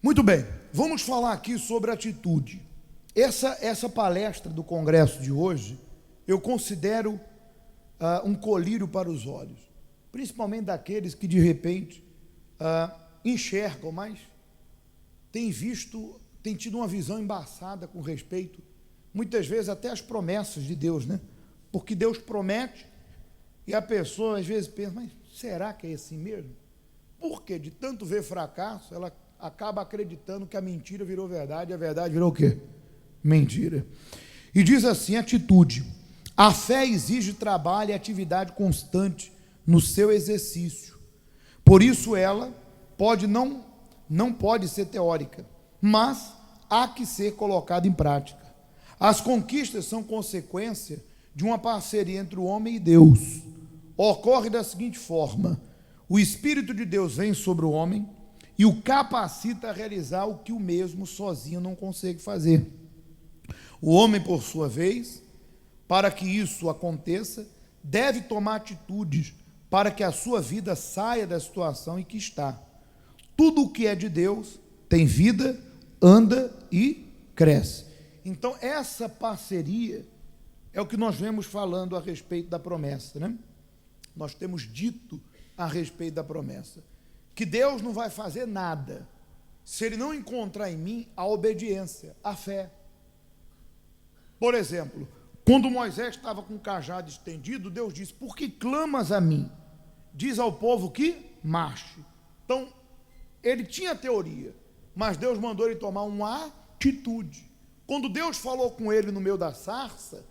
Muito bem, vamos falar aqui sobre atitude. Essa palestra do congresso de hoje, eu considero um colírio para os olhos, principalmente daqueles que de repente enxergam, mas têm tido uma visão embaçada com respeito, muitas vezes até às promessas de Deus, né? Porque Deus promete e a pessoa às vezes pensa, mas será que é assim mesmo? Porque de tanto ver fracasso, ela acaba acreditando que a mentira virou verdade, e a verdade virou o quê? Mentira. E diz assim, atitude. A fé exige trabalho e atividade constante no seu exercício. Por isso ela não pode ser teórica, mas há que ser colocada em prática. As conquistas são consequência de uma parceria entre o homem e Deus. Ocorre da seguinte forma: o Espírito de Deus vem sobre o homem e o capacita a realizar o que o mesmo sozinho não consegue fazer. O homem, por sua vez, para que isso aconteça, deve tomar atitudes para que a sua vida saia da situação em que está. Tudo o que é de Deus tem vida, anda e cresce. Então, essa parceria é o que nós vemos falando a respeito da promessa, né? Nós temos dito a respeito da promessa, que Deus não vai fazer nada se Ele não encontrar em mim a obediência, a fé. Por exemplo, quando Moisés estava com o cajado estendido, Deus disse, por que clamas a mim? Diz ao povo que marche. Então, ele tinha teoria, mas Deus mandou ele tomar uma atitude. Quando Deus falou com ele no meio da sarça,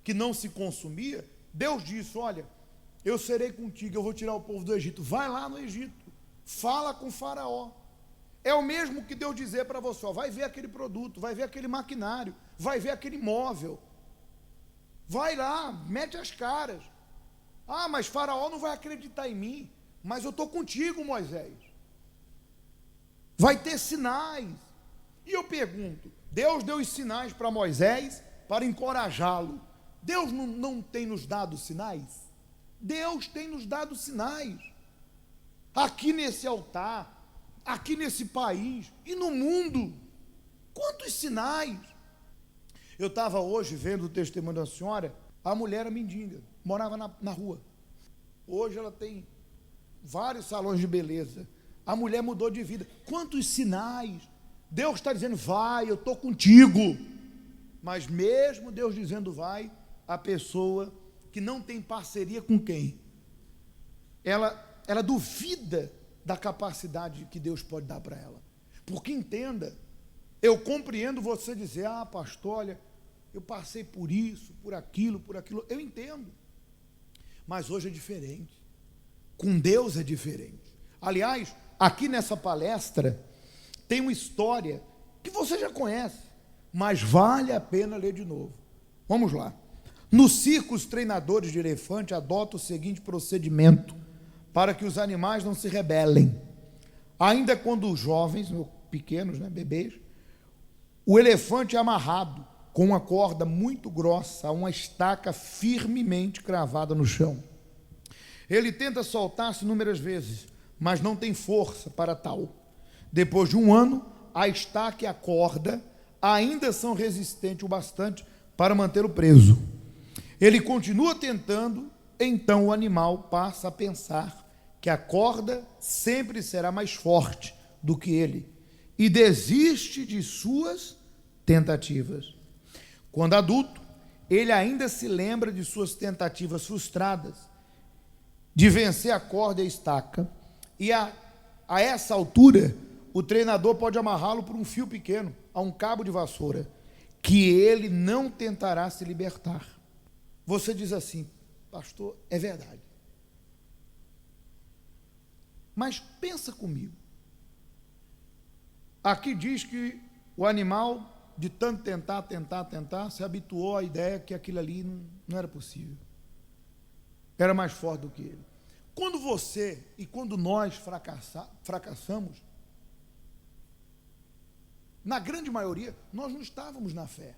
que não se consumia, Deus disse, olha, eu serei contigo, eu vou tirar o povo do Egito. Vai lá no Egito, fala com o faraó. É o mesmo que Deus dizer para você, ó, vai ver aquele produto, vai ver aquele maquinário, vai ver aquele móvel. Vai lá, mete as caras. Ah, mas faraó não vai acreditar em mim. Mas eu estou contigo, Moisés. Vai ter sinais. E eu pergunto, Deus deu os sinais para Moisés para encorajá-lo. Deus não tem nos dado sinais? Deus tem nos dado sinais. Aqui nesse altar, aqui nesse país e no mundo. Quantos sinais? Eu estava hoje vendo o testemunho da senhora, a mulher era mendiga, morava na rua. Hoje ela tem vários salões de beleza. A mulher mudou de vida. Quantos sinais? Deus está dizendo, vai, eu estou contigo. Mas mesmo Deus dizendo vai, a pessoa que não tem parceria com quem? Ela duvida da capacidade que Deus pode dar para ela. Porque entenda, eu compreendo você dizer, pastor, olha, eu passei por isso, por aquilo, eu entendo. Mas hoje é diferente. Com Deus é diferente. Aliás, aqui nessa palestra, tem uma história que você já conhece, mas vale a pena ler de novo. Vamos lá. No circo, os treinadores de elefante adotam o seguinte procedimento, para que os animais não se rebelem. Ainda quando os jovens, pequenos, né, bebês, o elefante é amarrado com uma corda muito grossa a uma estaca firmemente cravada no chão. Ele tenta soltar-se inúmeras vezes, mas não tem força para tal. Depois de um ano, a estaca e a corda ainda são resistentes o bastante para mantê-lo preso. Ele continua tentando, então o animal passa a pensar que a corda sempre será mais forte do que ele e desiste de suas tentativas. Quando adulto, ele ainda se lembra de suas tentativas frustradas de vencer a corda e a estaca, e a essa altura, o treinador pode amarrá-lo por um fio pequeno, a um cabo de vassoura, que ele não tentará se libertar. Você diz assim, pastor, é verdade. Mas pensa comigo. Aqui diz que o animal, de tanto tentar, se habituou à ideia que aquilo ali não era possível. Era mais forte do que ele. Quando você e quando nós fracassamos, na grande maioria, nós não estávamos na fé.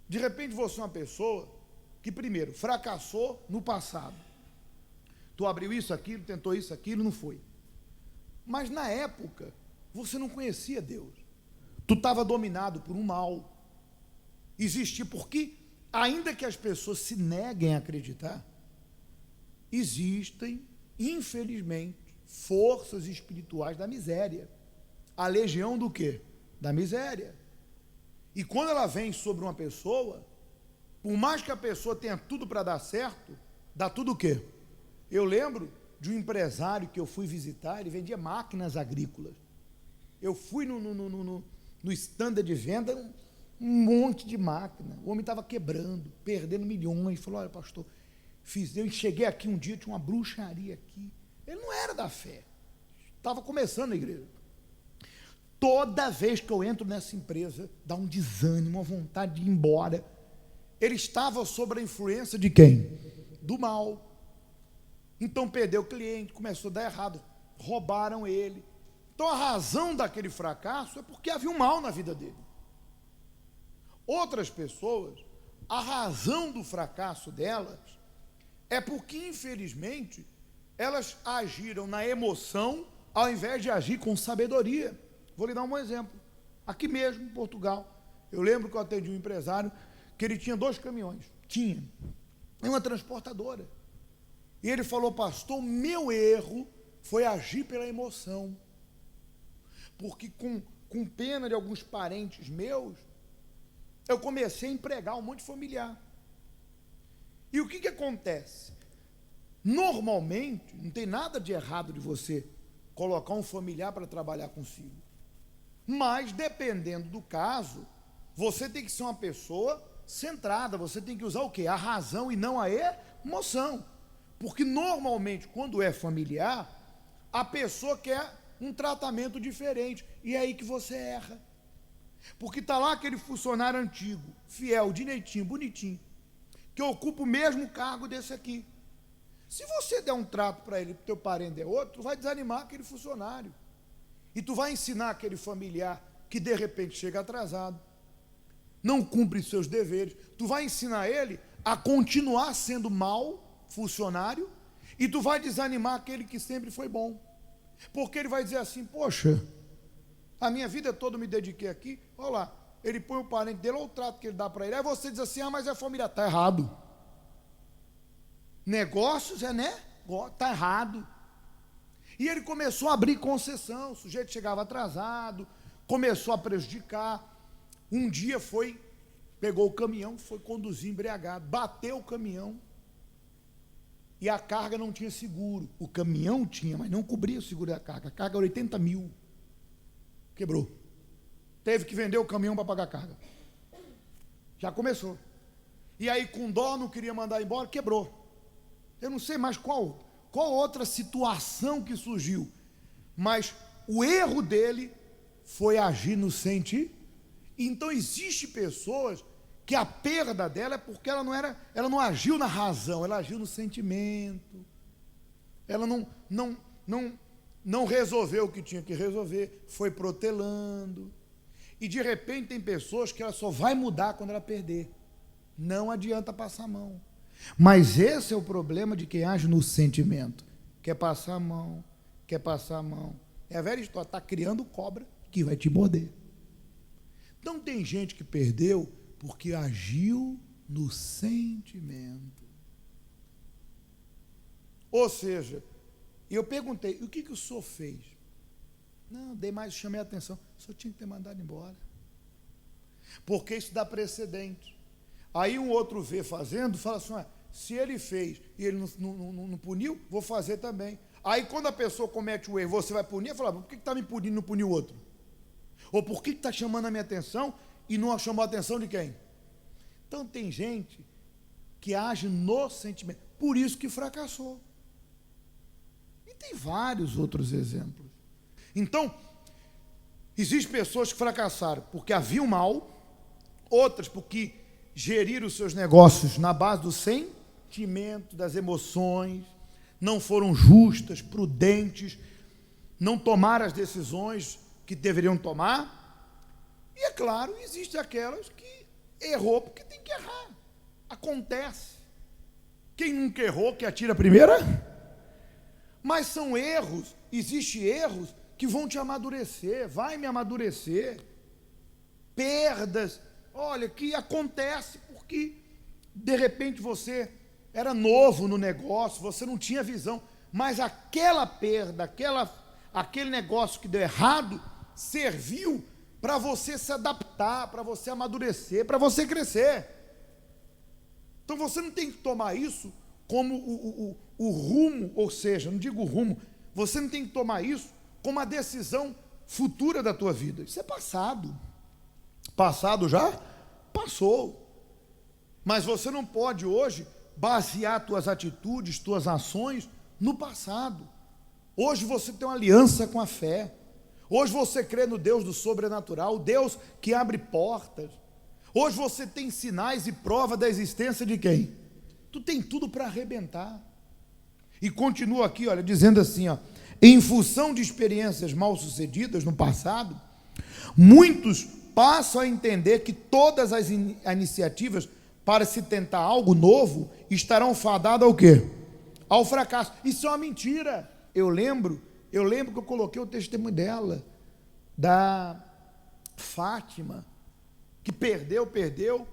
De repente você é uma pessoa que primeiro fracassou no passado. Tu abriu isso, aquilo, tentou isso, aquilo, não foi. Mas na época, você não conhecia Deus. Tu estava dominado por um mal. Existia, porque, ainda que as pessoas se neguem a acreditar, existem, infelizmente, forças espirituais da miséria. A legião do quê? Da miséria. E quando ela vem sobre uma pessoa, por mais que a pessoa tenha tudo para dar certo, dá tudo o quê? Eu lembro de um empresário que eu fui visitar, ele vendia máquinas agrícolas. Eu fui no stand de venda, um monte de máquina. O homem estava quebrando, perdendo milhões. Falou, olha, pastor, eu cheguei aqui um dia, tinha uma bruxaria aqui. Ele não era da fé, estava começando a igreja. Toda vez que eu entro nessa empresa, dá um desânimo, uma vontade de ir embora. Ele estava sob a influência de quem? Do mal. Então perdeu o cliente, começou a dar errado, roubaram ele. Então a razão daquele fracasso é porque havia um mal na vida dele. Outras pessoas, a razão do fracasso delas é porque, infelizmente, elas agiram na emoção ao invés de agir com sabedoria. Vou lhe dar um exemplo. Aqui mesmo, em Portugal, eu lembro que eu atendi um empresário que ele tinha 2 caminhões. Tinha. E uma transportadora. E ele falou, pastor, meu erro foi agir pela emoção. Porque com pena de alguns parentes meus, eu comecei a empregar um monte de familiar. E o que acontece? Normalmente, não tem nada de errado de você colocar um familiar para trabalhar consigo. Mas, dependendo do caso, você tem que ser uma pessoa centrada, você tem que usar o quê? A razão e não a emoção. Porque, normalmente, quando é familiar, a pessoa quer um tratamento diferente. E é aí que você erra. Porque está lá aquele funcionário antigo, fiel, direitinho, bonitinho, que ocupa o mesmo cargo desse aqui. Se você der um trato para ele, para o teu parente é outro, tu vai desanimar aquele funcionário. E tu vai ensinar aquele familiar que de repente chega atrasado, não cumpre seus deveres, tu vai ensinar ele a continuar sendo mau funcionário e tu vai desanimar aquele que sempre foi bom. Porque ele vai dizer assim, poxa, a minha vida toda eu me dediquei aqui, olha lá, ele põe o parente dele, olha o trato que ele dá para ele, aí você diz assim, mas é família, está errado. Negócios está errado. E ele começou a abrir concessão, o sujeito chegava atrasado, começou a prejudicar. Um dia pegou o caminhão, foi conduzir embriagado, bateu o caminhão e a carga não tinha seguro. O caminhão tinha, mas não cobria o seguro da carga. A carga era 80 mil. Quebrou. Teve que vender o caminhão para pagar a carga. Já começou. E aí, com dó, não queria mandar embora, quebrou. Eu não sei mais qual outra situação que surgiu, mas o erro dele foi agir no sentimento. Então, existem pessoas que a perda dela é porque ela não agiu na razão, ela agiu no sentimento. Ela não resolveu o que tinha que resolver, foi protelando. E de repente tem pessoas que ela só vai mudar quando ela perder. Não adianta passar a mão. Mas esse é o problema de quem age no sentimento. Quer passar a mão, quer passar a mão. É a velha história, está criando cobra que vai te morder. Então tem gente que perdeu porque agiu no sentimento. Ou seja, eu perguntei, o que o senhor fez? Não, dei mais, chamei a atenção. O senhor tinha que ter mandado embora. Porque isso dá precedente. Aí um outro vê fazendo, fala assim, se ele fez e ele não puniu, vou fazer também. Aí quando a pessoa comete o erro, você vai punir, fala, por que está me punindo e não puniu o outro? Ou por que está chamando a minha atenção e não chamou a atenção de quem? Então tem gente que age no sentimento, por isso que fracassou. E tem vários outros exemplos. Então, existem pessoas que fracassaram porque havia o mal, outras porque geriram os seus negócios na base do sentimento, das emoções, não foram justas, prudentes, não tomaram as decisões que deveriam tomar. E é claro, existem aquelas que errou porque tem que errar. Acontece. Quem nunca errou, que atira a primeira? Mas são erros existem erros que vão te amadurecer, vai me amadurecer. Perdas, olha, que acontece porque de repente você era novo no negócio, você não tinha visão, mas aquela perda, aquele negócio que deu errado, serviu para você se adaptar, para você amadurecer, para você crescer. Então você não tem que tomar isso como o rumo, ou seja, não digo o rumo, você não tem que tomar isso como a decisão futura da tua vida. Isso é passado. Passado já passou. Mas você não pode hoje basear tuas atitudes, tuas ações no passado. Hoje você tem uma aliança com a fé. Hoje você crê no Deus do sobrenatural, o Deus que abre portas. Hoje você tem sinais e prova da existência de quem? Tu tem tudo para arrebentar. E continua aqui, olha, dizendo assim, ó, em função de experiências mal sucedidas no passado, muitos passam a entender que todas as iniciativas para se tentar algo novo estarão fadadas ao quê? Ao fracasso. Isso é uma mentira. Eu lembro que eu coloquei o testemunho dela, da Fátima, que perdeu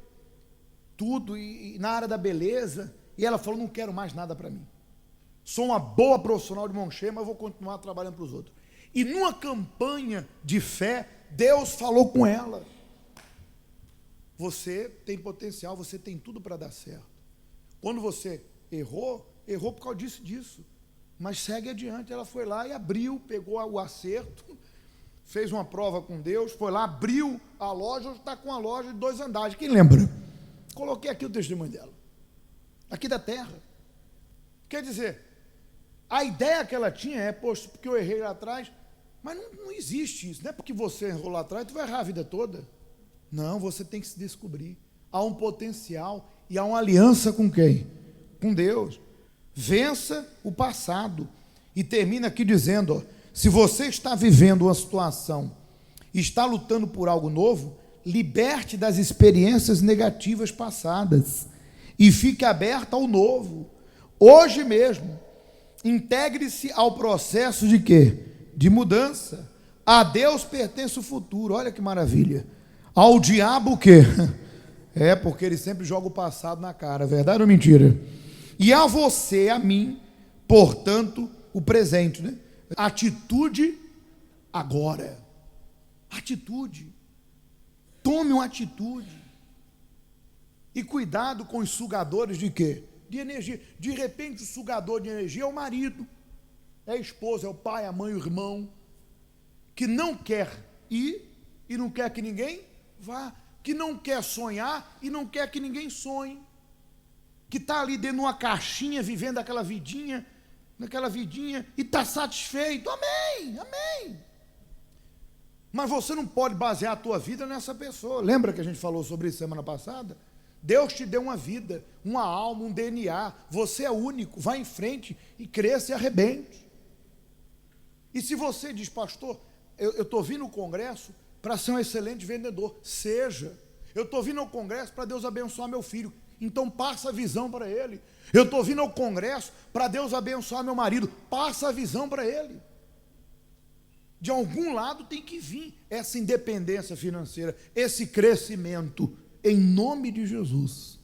tudo e na área da beleza, e ela falou, não quero mais nada para mim. Sou uma boa profissional de mão cheia, mas vou continuar trabalhando para os outros. E numa campanha de fé, Deus falou com ela, você tem potencial, você tem tudo para dar certo. Quando você errou por causa disso, mas segue adiante. Ela foi lá e abriu, pegou o acerto, fez uma prova com Deus, foi lá, abriu a loja, hoje está com a loja de 2 andares, quem lembra? Coloquei aqui o testemunho dela, aqui da terra. Quer dizer, a ideia que ela tinha é, poxa, porque eu errei lá atrás, mas não existe isso, não é porque você errou lá atrás, tu vai errar a vida toda. Não, você tem que se descobrir. Há um potencial e há uma aliança com quem? Com Deus. Vença o passado. E termina aqui dizendo, ó, se você está vivendo uma situação, está lutando por algo novo, liberte das experiências negativas passadas e fique aberto ao novo. Hoje mesmo, integre-se ao processo de quê? De mudança. A Deus pertence o futuro. Olha que maravilha. Ao diabo o quê? É, porque ele sempre joga o passado na cara, verdade ou mentira? E a você, a mim, portanto, o presente, né? Atitude agora. Atitude. Tome uma atitude. E cuidado com os sugadores de quê? De energia. De repente o sugador de energia é o marido, é a esposa, é o pai, a mãe, o irmão, que não quer ir e não quer que ninguém vá, que não quer sonhar e não quer que ninguém sonhe, que está ali dentro de uma caixinha, vivendo aquela vidinha, naquela vidinha, e está satisfeito, amém, amém. Mas você não pode basear a tua vida nessa pessoa. Lembra que a gente falou sobre isso semana passada? Deus te deu uma vida, uma alma, um DNA, você é único, vá em frente e cresça e arrebente. E se você diz, pastor, eu estou vindo ao congresso para ser um excelente vendedor, seja. Eu estou vindo ao congresso para Deus abençoar meu filho, então passa a visão para ele. Eu estou vindo ao congresso para Deus abençoar meu marido, passa a visão para ele. De algum lado tem que vir essa independência financeira, esse crescimento, em nome de Jesus.